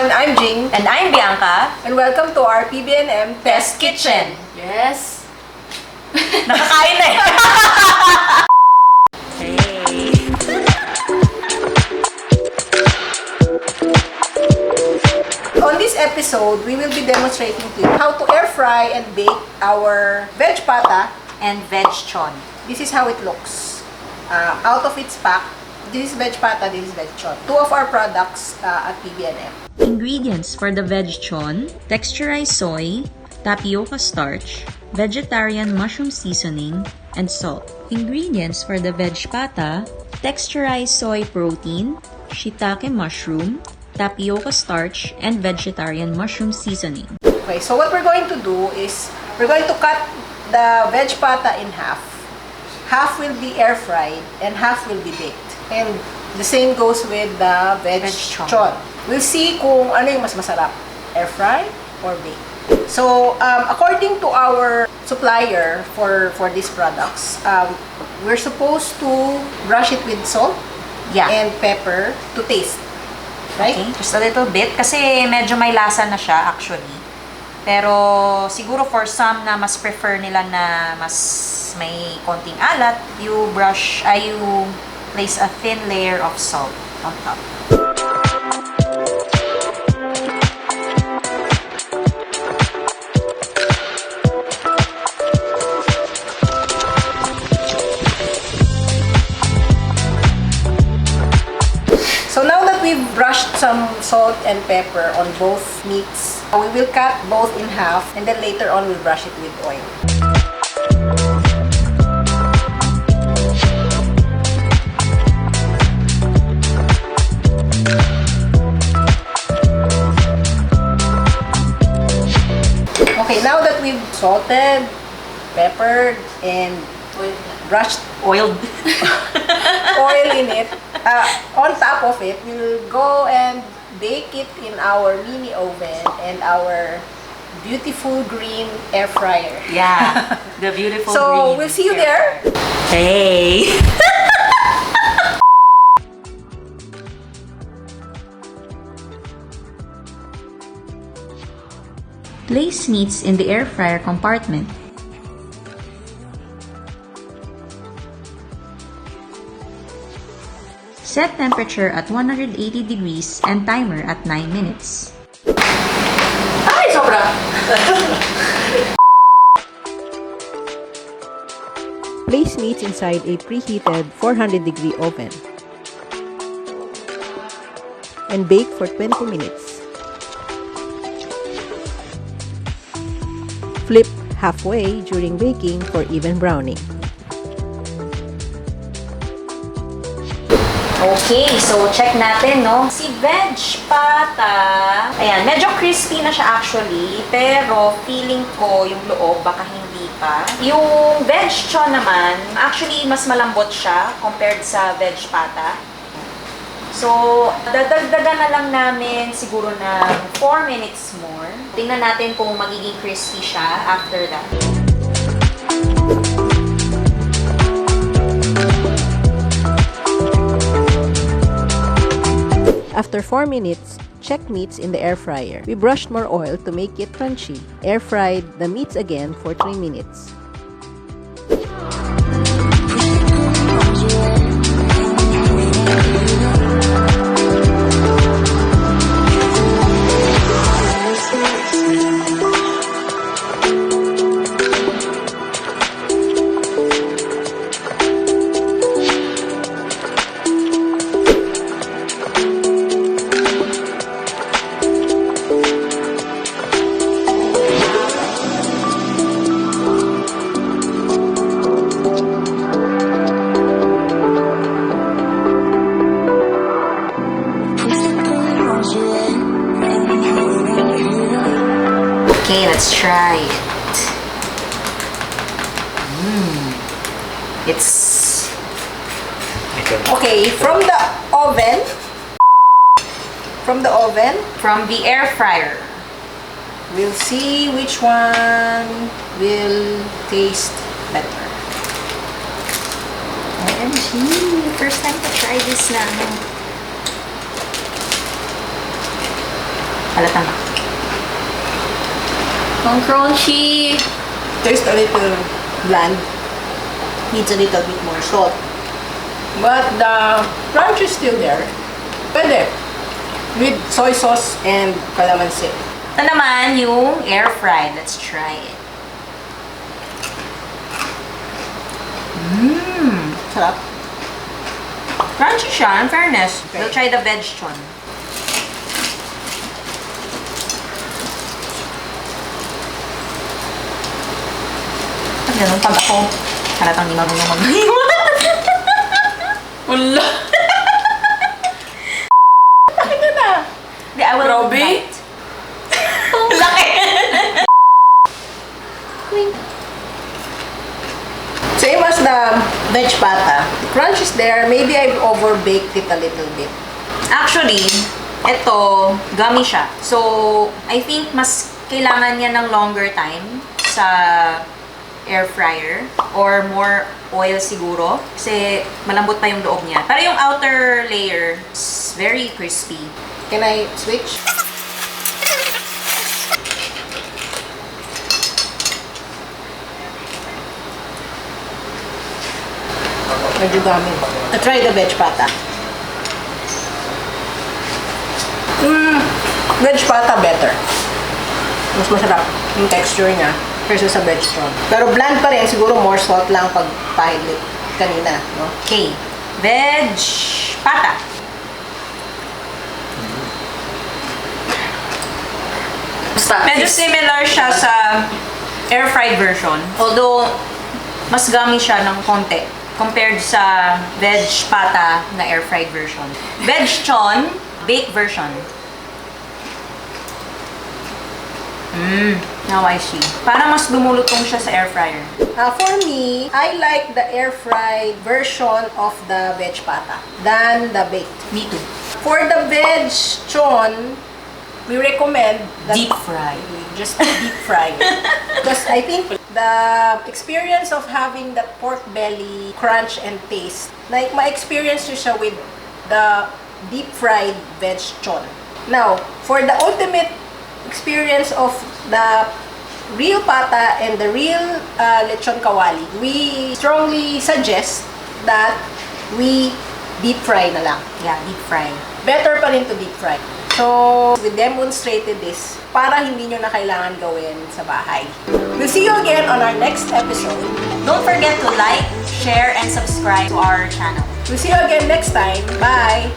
everyone, I'm Jing. And I'm Bianca. And welcome to our PB&M Test Kitchen. Yes. Nakakain na eh. Hey. On this episode, we will be demonstrating to you how to air fry and bake our veg pata And veg chon. This is how it looks. Out of its pack, this is veg pata, this is veg chon. Two of our products at PB&M. Ingredients for the veg chon: texturized soy, tapioca starch, vegetarian mushroom seasoning, and salt. Ingredients for the veg pata: texturized soy protein, shiitake mushroom, tapioca starch, and vegetarian mushroom seasoning. Okay, so what we're going to do is we're going to cut the veg pata in half. Half will be air fried and half will be baked. And the same goes with the veg chon. We'll see kung ano yung mas masarap, air fry or bake. So, according to our supplier for these products, we're supposed to brush it with salt and pepper to taste. Right? Okay, just a little bit. Kasi medyo may lasa na siya actually. Pero siguro for some na mas prefer nila na mas may konting alat, you place a thin layer of salt on top. So now that we've brushed some salt and pepper on both meats, we will cut both in half and then later on we'll brush it with oil. Okay, now that we've salted, peppered, and brushed Oiled. oil in it, on top of it, we'll go and bake it in our mini oven and our beautiful green air fryer. Yeah, the beautiful So, green we'll see you air there. fryer. Hey! Place meats in the air fryer compartment. Set temperature at 180 degrees and timer at 9 minutes. Ay, sobra! Place meats inside a preheated 400-degree oven and bake for 20 minutes. Flip halfway during baking for even browning. Okay, so check natin, no? Si veg pata, ayan, medyo crispy na siya actually, pero feeling ko yung loob baka hindi pa. Yung veg chon naman, actually mas malambot siya compared sa veg pata. So, dadagdagan na lang namin siguro ng 4 minutes more. Tingnan natin kung magiging crispy siya after that. After 4 minutes, check meats in the air fryer. We brushed more oil to make it crunchy. Air fried the meats again for 3 minutes. Okay, let's try it. It's Okay, from the oven, from the air fryer. we'll see which one will taste better. OMG, first time to try this na. Halata na. Ang crunchy! Tastes a little bland. Needs a little bit more salt. But the crunch is still there. Pwede. With soy sauce and calamansi. Ito naman yung air fried. Let's try it. Sarap. Crunchy siya, in fairness. Okay. We'll try the vegchon. At ganun pag ako, halatang di marunong mag-iwan. Wala. Bakit na? Di, I will Grabe. bite. Laki. Same as the veg pata. The crunch is there. Maybe I've overbaked it a little bit. Actually, ito, gummy siya. So, I think mas kailangan niya ng longer time sa air fryer or more oil siguro kasi malambot pa yung loob niya. Pero yung outer layer is very crispy. Can I switch? Medyo dami. I'll try the veg pata. Veg pata better. Mas masarap yung texture niya versus sa vegchon. Pero bland pa rin. Siguro more salt lang pag pahidlit kanina. No? Okay. Veg pata. Medyo similar siya sa air fried version. Although, mas gummy siya ng konti compared sa veg pata na air fried version. Vegchon, baked version. Now I see. Parang mas lumulutong siya sa air fryer. For me, I like the air fried version of the veg pata than the baked. Me too. For the vegchon, we recommend that Deep fry. just deep fry. Because I think the experience of having that pork belly crunch and taste, like ma-experience nyo siya with the deep fried vegchon. Now, for the ultimate experience of the real pata and the real lechon kawali, we strongly suggest that we deep fry na lang. Yeah, deep fry. Better pa rin to deep fry. So, we demonstrated this para hindi nyo na kailangan gawin sa bahay. We'll see you again on our next episode. Don't forget to like, share, and subscribe to our channel. We'll see you again next time. Bye!